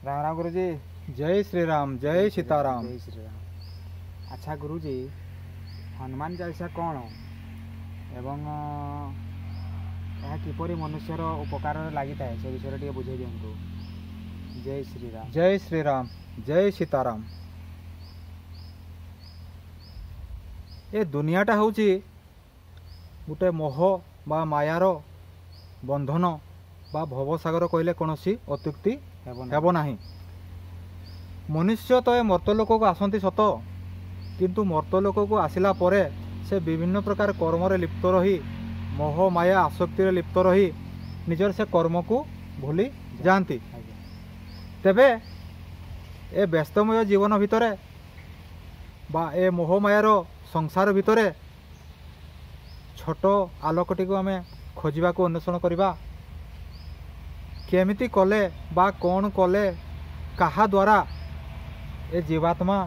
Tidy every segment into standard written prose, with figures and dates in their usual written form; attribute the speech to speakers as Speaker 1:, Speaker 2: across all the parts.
Speaker 1: राम राम गुरुजी।
Speaker 2: जय श्री राम, जय सीताराम।
Speaker 1: जय श्री राम। अच्छा गुरुजी, हनुमान चालीसा कौन एवं यह किपरि मनुष्यर उपकार लगी था से विषय टे बुझे दिंतु। जय श्री राम।
Speaker 2: जय श्री राम, जय सीताराम। ए दुनियाटा हूँ गोटे मोह बा मायार बंधन बा भवसागर कहले कौन अत्युक्ति हेब नाही। मनुष्य तो ए मर्तलोक को आसती सत, किंतु मर्तलोक को आसिला परे से विभिन्न प्रकार कर्म लिप्त रही मोह माया आसक्ति लिप्त रही निजर से कर्म को भूली जाती। तेबे ए व्यस्तमय जीवन भितरे बा ए मोह मायार संसार भितरे छोट आलोकटी को आमे खोजा को अन्वेषण करवा। केमिति कले बा कौन कले कहा द्वारा ए जीवात्मा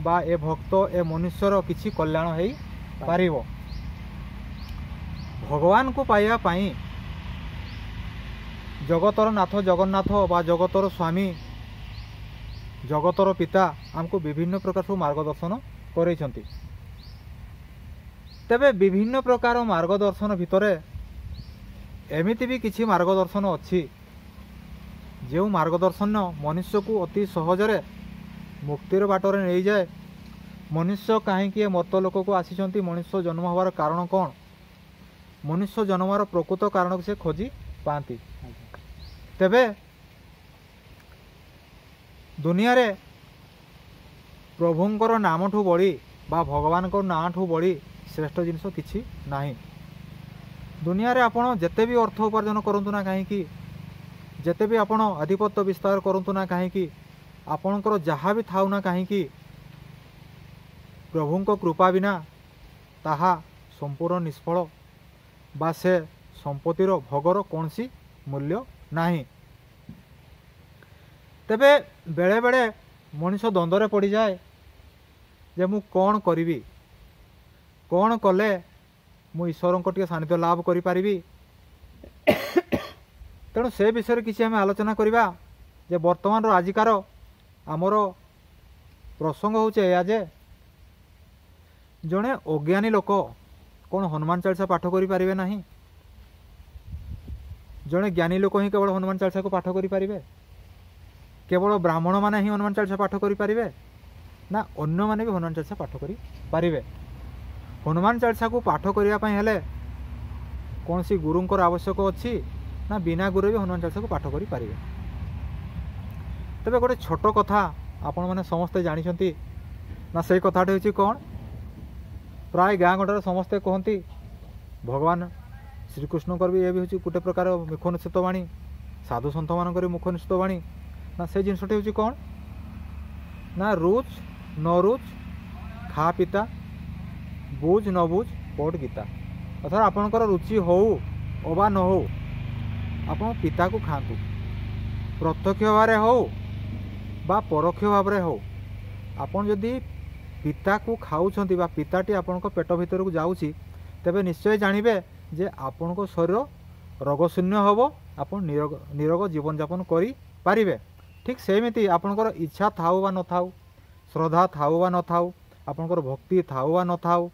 Speaker 2: बा ए भक्त ए मनुष्यर किछि कल्याण है पारिबो। भगवान को पाइबा पाई जगतर नाथ जगन्नाथ बा जगतर स्वामी जगतर पिता आमको विभिन्न प्रकार मार्गदर्शन करैछंती। तेबे विभिन्न प्रकार मार्गदर्शन भितरे एमिति भी किछि मार्गदर्शन अछि जो मार्गदर्शन मनुष्य को अति सहजरे मुक्तिर बाटर नहीं जाए। मनुष्य कहीं मर्तलोक को आसी मनुष्य जन्म हबार कारण कौन, मनुष्य जन्मार प्रकृत कारण को से खोजी पाती। तेबे दुनिया रे प्रभुंकर नाम ठू बड़ी बा भगवान को नाम ठू बड़ी श्रेष्ठ जिनस किछि नाही। दुनिया रे आपण जेते भी अर्थ उपार्जन करंतु ना कहीं, जेते भी आपण आधिपत्य विस्तार करंतु ना कहीं, आपणकर जहाँ भी थाउ ना कहीं, प्रभुंक कृपा बिना ताहा संपूर्ण निष्फल बा से संपत्तिर भोगर कौनसी मूल्य नाही। तेबे बेले बेले मनीष द्वंद्व पड़ जाए जे मु कौन करी, कौन कले मु ईश्वर को सानिध्य लाभ करि पारिबी। तेणु से विषय किसी आम आलोचना करवा जे वर्तमान आजिकार आमर प्रसंग होया जे जड़े अज्ञानी लोक कौन हनुमान चालीसा पाठ करें ना, जड़े ज्ञानी लोक ही केवल हनुमान चालीसा को पाठ करें, केवल ब्राह्मण माने ही हनुमान चालीसा पाठ करें ना अन्य माने भी हनुमान चालीसा पाठ करें। हनुमान चालीसा को पाठ करने हेले कौन सी गुरुंकर आवश्यक अच्छी ना बिना गुरु भी हनुमान चालीसा को पाठ करें। तेबे गोटे छोट कथा आपण मैंने समस्ते जानते ना, से कथाटे हूँ कौन प्राय गाँ गंडार समस्ते कहती भगवान श्रीकृष्णकर भी ये भी हूँ गोटे प्रकार मुख निश्चित बाणी, साधु सन्थ मान मुख निश्चित बाणी ना। से जिनसटी हूँ कौन ना रुच न रुच खा पिता बुझ न बुझ पढ़ गीता। अर्थात आपणकर रुचि हो अबा न हो आपण पिता को खातु, प्रत्यक्ष भाव हो बा परोक्ष भाव हो। आपन जदि पिता को खाऊछंती बा पिताटी आपण पेट भीतर को जाऊँगी तेबे निश्चय जानबे जे आपण को शरीर रोगशून्य हम, आपन निरोग जीवन यापन करि पारिबे। ठीक सेमिति आपणकर इच्छा थाउ बा न थाउ, श्रद्धा थाउ बा न थाउ, आपणकर भक्ति थाउ बा न थाउ,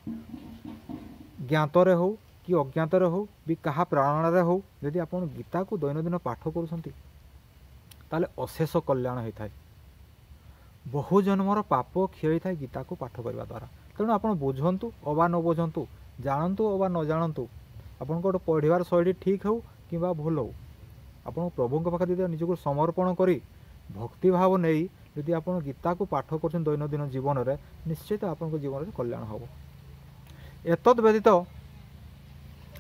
Speaker 2: ज्ञातरे हो कि अज्ञातरे हो भी कहा प्राणरे हो, यदि आप गीता को दैनंदिन पाठ करुँच ताले अशेष कल्याण होता है। बहु जन्मर पाप क्षय था गीता को पाठ करने द्वारा। तेणु आप बुझंतु अबा न बुझंतु, जानतु अबा न जानतु, आपन गोटे पढ़ार शैली ठीक हो कि भूल हो, आप प्रभु पाखे यदि निजक समर्पण करी भक्ति भाव नहीं यदि आप गीता को पाठ कर दैनंदिन जीवन में निश्चित आप जीवन में कल्याण हम। एतद व्यतीत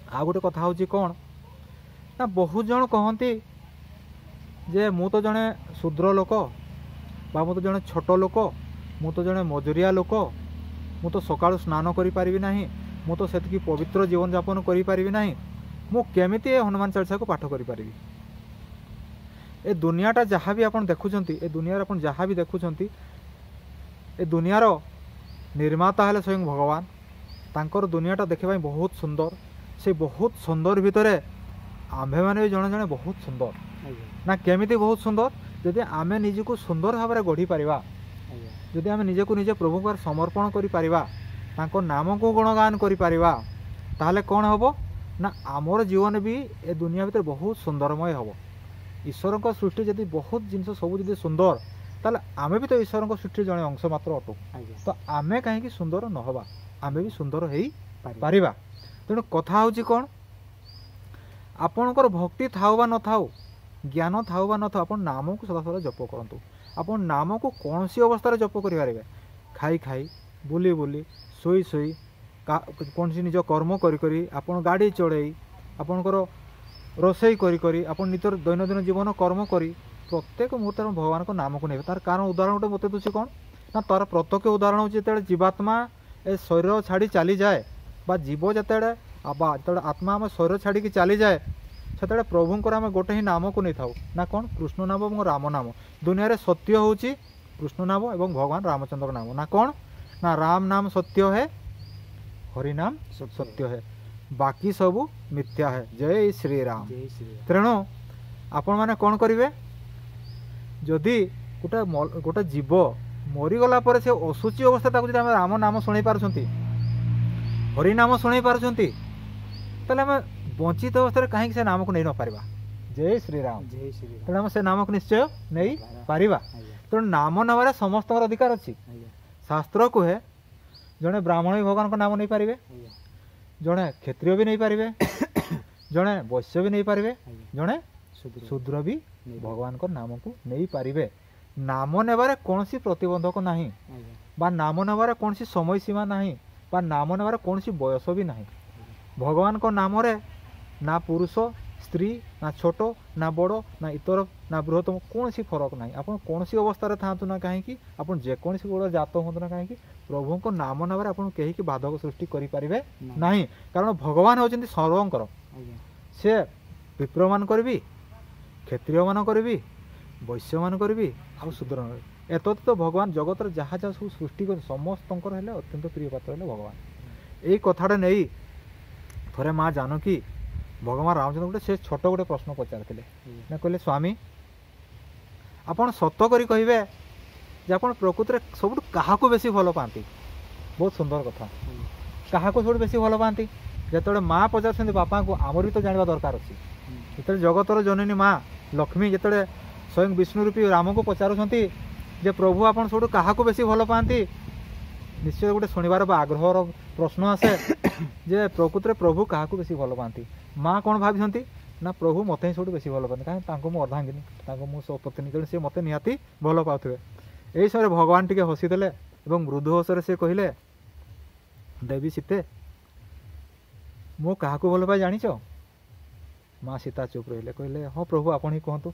Speaker 2: आ गोटे कथा हूँ कौन ना, बहुत जन कहती जे मु तो जड़े शूद्र लोक बा मु तो जड़े छोट लोक, मु तो जड़े मजुरिया लोक, मु तो सकाळु स्नान करि पारिबि नाही, मु तो सेतिकी पवित्र जीवन यापन करि पारिबि नाही, मु केमिति हनुमान चालीसा को पाठ करि पारिबि। ए दुनियाटा जहाँ भी आपन देखुचंती, ए दुनिया आपन जहाँ भी देखुचंती, ए दुनियार निर्माता हेले स्वयं भगवान। तांकर दुनियाटा देखिबा बहुत सुंदर, से बहुत सुंदर भितरे आम्भे माने जड़े जड़े बहुत सुंदर ना। केमिति बहुत सुंदर ଯଦି ଆମେ ନିଜକୁ ସୁନ୍ଦର ଭାବରେ ଗଢ଼ି ପାରିବା,
Speaker 1: ଆଜ୍ଞା
Speaker 2: ଯଦି ଆମେ ନିଜକୁ ନିଜେ ପ୍ରଭୁଙ୍କ ପାଖରେ ସମର୍ପଣ କରିପାରିବା, ତାଙ୍କ ନାମକୁ ଗୁଣଗାନ କରିପାରିବା, ତାହେଲେ କ'ଣ ହେବ ନା ଆମର ଜୀବନ ବି ଏ ଦୁନିଆ ଭିତରେ ବହୁତ ସୁନ୍ଦରମୟ ହେବ। ଈଶ୍ୱରଙ୍କ ସୃଷ୍ଟି ଯଦି ବହୁତ ଜିନିଷ ସବୁ ଯଦି ସୁନ୍ଦର, ତାହେଲେ ଆମେ ବି ତ ଈଶ୍ୱରଙ୍କ ସୃଷ୍ଟିର ଜଣେ ଅଂଶ ମାତ୍ର ଅଟୁ।
Speaker 1: ଆଜ୍ଞା
Speaker 2: ତ ଆମେ କାହିଁକି ସୁନ୍ଦର ନ ହେବା, ଆମେ ବି ସୁନ୍ଦର
Speaker 1: ପାରିବା।
Speaker 2: ହେଇପାରିବା। ତେଣୁ କଥା ହେଉଛି କ'ଣ, ଆପଣଙ୍କର ଭକ୍ତି ଥାଉ ବା ନଥାଉ, ଜ୍ଞାନ ଥାଉ ବା ନଥାଉ, ଆପଣ ନାମକୁ ସଦାସର୍ବଦା ଜପ କରନ୍ତୁ। ଆପଣ ନାମକୁ କୌଣସି ଅବସ୍ଥାରେ ଜପ କରିପାରିବେ, ଖାଇ ଖାଇ, ବୁଲି ବୁଲି, ଶୋଇ ଶୋଇ, କୌଣସି ନିଜ କର୍ମ କରି କରି, ଆପଣ ଗାଡ଼ି ଚଢ଼େଇ, ଆପଣଙ୍କର ରୋଷେଇ କରି କରି, ଆପଣ ନିଜର ଦୈନନ୍ଦିନ ଜୀବନ କର୍ମ କରି ପ୍ରତ୍ୟେକ ମୁହୂର୍ତ୍ତରେ ଭଗବାନଙ୍କ ନାମକୁ ନେବେ। ତାର କାରଣ ଉଦାହରଣ ଗୋଟେ ମୋତେ ଦେଉଛି କ'ଣ ନା, ତାର ପ୍ରତ୍ୟକ୍ଷ ଉଦାହରଣ ହେଉଛି ଯେତେବେଳେ ଜୀବାତ୍ମା ଏ ଶରୀର ଛାଡ଼ି ଚାଲିଯାଏ, ବା ଜୀବ ଯେତେବେଳେ ଆତ୍ମା ଆମ ଶରୀର ଛାଡ଼ିକି ଚାଲିଯାଏ, ସେତେବେଳେ ପ୍ରଭୁଙ୍କର ଆମେ ଗୋଟେ ହିଁ ନାମକୁ ନେଇଥାଉ, ନା କ'ଣ, କୃଷ୍ଣ ନାମ ଏବଂ ରାମ ନାମ। ଦୁନିଆରେ ସତ୍ୟ ହେଉଛି କୃଷ୍ଣ ନାମ ଏବଂ ଭଗବାନ ରାମଚନ୍ଦ୍ର ନାମ, ନା କ'ଣ ନା ରାମ ନାମ ସତ୍ୟ ହେ, ହରିନାମ ସତ୍ୟ ହେ, ବାକି ସବୁ ମିଥ୍ୟା ହେ। ଜୟ ଶ୍ରୀରାମ।
Speaker 1: ଜୟ ଶ୍ରୀରାମ।
Speaker 2: ତେଣୁ ଆପଣମାନେ କ'ଣ କରିବେ, ଯଦି ଗୋଟେ ଜୀବ ମରିଗଲା ପରେ ସେ ଅଶୁଚି ଅବସ୍ଥା, ତାକୁ ଯଦି ଆମେ ରାମ ନାମ ଶୁଣାଇ ପାରୁଛନ୍ତି, ହରିନାମ ଶୁଣାଇ ପାରୁଛନ୍ତି, ତାହେଲେ ଆମେ ବଞ୍ଚିତ ଅବସ୍ଥାରେ କାହିଁକି ସେ ନାମକୁ ନେଇ ନପାରିବା। ଜୟ ଶ୍ରୀରାମ।
Speaker 1: ଜୟ ଶ୍ରୀରାମ।
Speaker 2: ତେଣୁ ଆମେ ସେ ନାମକୁ ନିଶ୍ଚୟ ନେଇପାରିବା।
Speaker 1: ଆଜ୍ଞା
Speaker 2: ତେଣୁ ନାମ ନେବାରେ ସମସ୍ତଙ୍କର ଅଧିକାର ଅଛି।
Speaker 1: ଆଜ୍ଞା
Speaker 2: ଶାସ୍ତ୍ର କୁହେ ଜଣେ ବ୍ରାହ୍ମଣ ବି ଭଗବାନଙ୍କ ନାମ ନେଇପାରିବେ,
Speaker 1: ଆଜ୍ଞା
Speaker 2: ଜଣେ କ୍ଷତ୍ରିୟ ବି ନେଇପାରିବେ, ଜଣେ ବୈଶ୍ୟ ବି ନେଇପାରିବେ,
Speaker 1: ଆଜ୍ଞା
Speaker 2: ଜଣେ
Speaker 1: ଶୁଦ୍ର
Speaker 2: ଶୂଦ୍ର ବି
Speaker 1: ନେଇପାରିବେ।
Speaker 2: ଭଗବାନଙ୍କ ନାମକୁ ନେଇପାରିବେ। ନାମ ନେବାରେ କୌଣସି ପ୍ରତିବନ୍ଧକ ନାହିଁ,
Speaker 1: ଆଜ୍ଞା
Speaker 2: ବା ନାମ ନେବାରେ କୌଣସି ସମୟ ସୀମା ନାହିଁ, ବା ନାମ ନେବାରେ କୌଣସି ବୟସ ବି ନାହିଁ। ଭଗବାନଙ୍କ ନାମରେ ନା ପୁରୁଷ ସ୍ତ୍ରୀ, ନା ଛୋଟ ନା ବଡ଼, ନା ଇତର ନା ବୃହତ୍ତମ, କୌଣସି ଫରକ ନାହିଁ। ଆପଣ କୌଣସି ଅବସ୍ଥାରେ ଥାଆନ୍ତୁ ନା କାହିଁକି, ଆପଣ ଯେକୌଣସି ବଡ଼ ଜାତ ହୁଅନ୍ତୁ ନା କାହିଁକି, ପ୍ରଭୁଙ୍କ ନାମ ନେବାରେ ଆପଣ କେହିକି ବାଧକ ସୃଷ୍ଟି କରିପାରିବେ ନାହିଁ। କାରଣ ଭଗବାନ ହେଉଛନ୍ତି ସର୍ବଙ୍କର।
Speaker 1: ଆଜ୍ଞା
Speaker 2: ସେ ବିପ୍ରମାନଙ୍କର ବି, କ୍ଷତ୍ରିୟମାନଙ୍କର ବି, ବୈଶ୍ୟମାନଙ୍କର ବି, ଆଉ ଶୂଦ୍ରମାନଙ୍କର। ଏତଦ୍ ଭଗବାନ ଜଗତର ଯାହା ଯାହା ସବୁ ସୃଷ୍ଟି କରି ସମସ୍ତଙ୍କର ହେଲେ ଅତ୍ୟନ୍ତ ପ୍ରିୟ ପାତ୍ର ହେଲେ ଭଗବାନ। ଏଇ କଥାଟା ନେଇ ଥରେ ମା ଜାନକୀ ଭଗବାନ ରାମଚନ୍ଦ୍ର ସେ ଛୋଟ ଗୋଟେ ପ୍ରଶ୍ନ ପଚାରିଥିଲେ। ନା କହିଲେ, ସ୍ୱାମୀ ଆପଣ ସତ କରି କହିବେ ଯେ ଆପଣ ପ୍ରକୃତିରେ ସବୁଠୁ କାହାକୁ ବେଶୀ ଭଲ ପାଆନ୍ତି? ବହୁତ ସୁନ୍ଦର କଥା। କାହାକୁ ସବୁଠୁ ବେଶୀ ଭଲ ପାଆନ୍ତି? ଯେତେବେଳେ ମା ପଚାରୁଛନ୍ତି ବାପାଙ୍କୁ, ଆମର ବି ତ ଜାଣିବା ଦରକାର ଅଛି। ଯେତେବେଳେ ଜଗତର ଜନନୀ ମା ଲକ୍ଷ୍ମୀ ଯେତେବେଳେ ସ୍ୱୟଂ ବିଷ୍ଣୁ ରୂପୀ ରାମକୁ ପଚାରୁଛନ୍ତି ଯେ ପ୍ରଭୁ ଆପଣ ସବୁଠୁ କାହାକୁ ବେଶୀ ଭଲ ପାଆନ୍ତି, ନିଶ୍ଚୟ ଗୋଟେ ଶୁଣିବାର ବା ଆଗ୍ରହର ପ୍ରଶ୍ନ ଆସେ ଯେ ପ୍ରକୃତରେ ପ୍ରଭୁ କାହାକୁ ବେଶୀ ଭଲ ପାଆନ୍ତି। ମା କ'ଣ ଭାବିଛନ୍ତି ନା ପ୍ରଭୁ ମୋତେ ହିଁ ସବୁଠୁ ବେଶୀ ଭଲ ପାଆନ୍ତି, କାହିଁକି ତାଙ୍କୁ ମୁଁ ଅର୍ଦ୍ଧାଙ୍ଗିନୀ, ତାଙ୍କୁ ମୁଁ ସପତ୍ନୀ, ତେଣୁ ସେ ମୋତେ ନିହାତି ଭଲ ପାଉଥିବେ। ଏହି ସମୟରେ ଭଗବାନ ଟିକେ ହସିଦେଲେ ଏବଂ ମୃଦୁ ହସରେ ସେ କହିଲେ, ଦେବୀ ସୀତେ ମୁଁ କାହାକୁ ଭଲ ପାଏ ଜାଣିଛ? ମା ସୀତା ଚୁପ୍ ରହିଲେ, କହିଲେ ହଁ ପ୍ରଭୁ ଆପଣ ହିଁ କୁହନ୍ତୁ।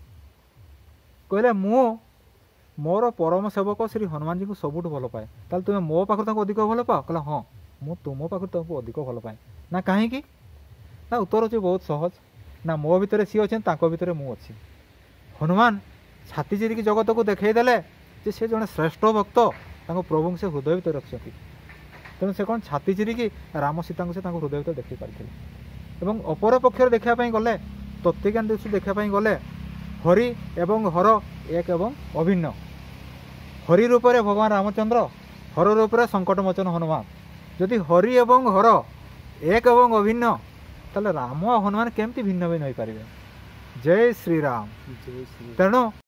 Speaker 2: କହିଲେ ମୁଁ ମୋର ପରମ ସେବକ ଶ୍ରୀ ହନୁମାନଜୀଙ୍କୁ ସବୁଠୁ ଭଲ ପାଏ। ତାହେଲେ ତୁମେ ମୋ ପାଖରୁ ତାଙ୍କୁ ଅଧିକ ଭଲ ପାଅ? କହିଲା ହଁ, ମୁଁ ତୁମ ପାଖରୁ ତାଙ୍କୁ ଅଧିକ ଭଲ ପାଏ। ନା କାହିଁକି? ନା ଉତ୍ତର ହେଉଛି ବହୁତ ସହଜ, ନା ମୋ ଭିତରେ ସିଏ ଅଛନ୍ତି, ତାଙ୍କ ଭିତରେ ମୁଁ ଅଛି। ହନୁମାନ ଛାତି ଚିରିକି ଜଗତକୁ ଦେଖାଇ ଦେଲେ ଯେ ସେ ଜଣେ ଶ୍ରେଷ୍ଠ ଭକ୍ତ, ତାଙ୍କ ପ୍ରଭୁଙ୍କୁ ସେ ହୃଦୟ ଭିତରେ ରଖିଛନ୍ତି। ତେଣୁ ସେ କ'ଣ ଛାତି ଚିରିକି ରାମ ସୀତାଙ୍କୁ ସେ ତାଙ୍କ ହୃଦୟ ଭିତରେ ଦେଖି ପାରିଥିଲେ। ଏବଂ ଅପର ପକ୍ଷରେ ଦେଖିବା ପାଇଁ ଗଲେ, ତତ୍ତ୍ୱଜ୍ଞାନ ଦୃଷ୍ଟି ଦେଖିବା ପାଇଁ ଗଲେ, ହରି ଏବଂ ହର ଏକ ଏବଂ ଅଭିନ୍ନ। ହରି ରୂପରେ ଭଗବାନ ରାମଚନ୍ଦ୍ର, ହର ରୂପରେ ସଙ୍କଟମୋଚନ ହନୁମାନ। ଯଦି ହରି ଏବଂ ହର ଏକ ଏବଂ ଅଭିନ୍ନ, ତାହେଲେ ରାମ ଆଉ ହନୁମାନ କେମିତି ଭିନ୍ନ ଭିନ୍ନ ହୋଇପାରିବେ? ଜୟ ଶ୍ରୀରାମ।
Speaker 1: ଜୟ ଶ୍ରୀ
Speaker 2: ତେଣୁ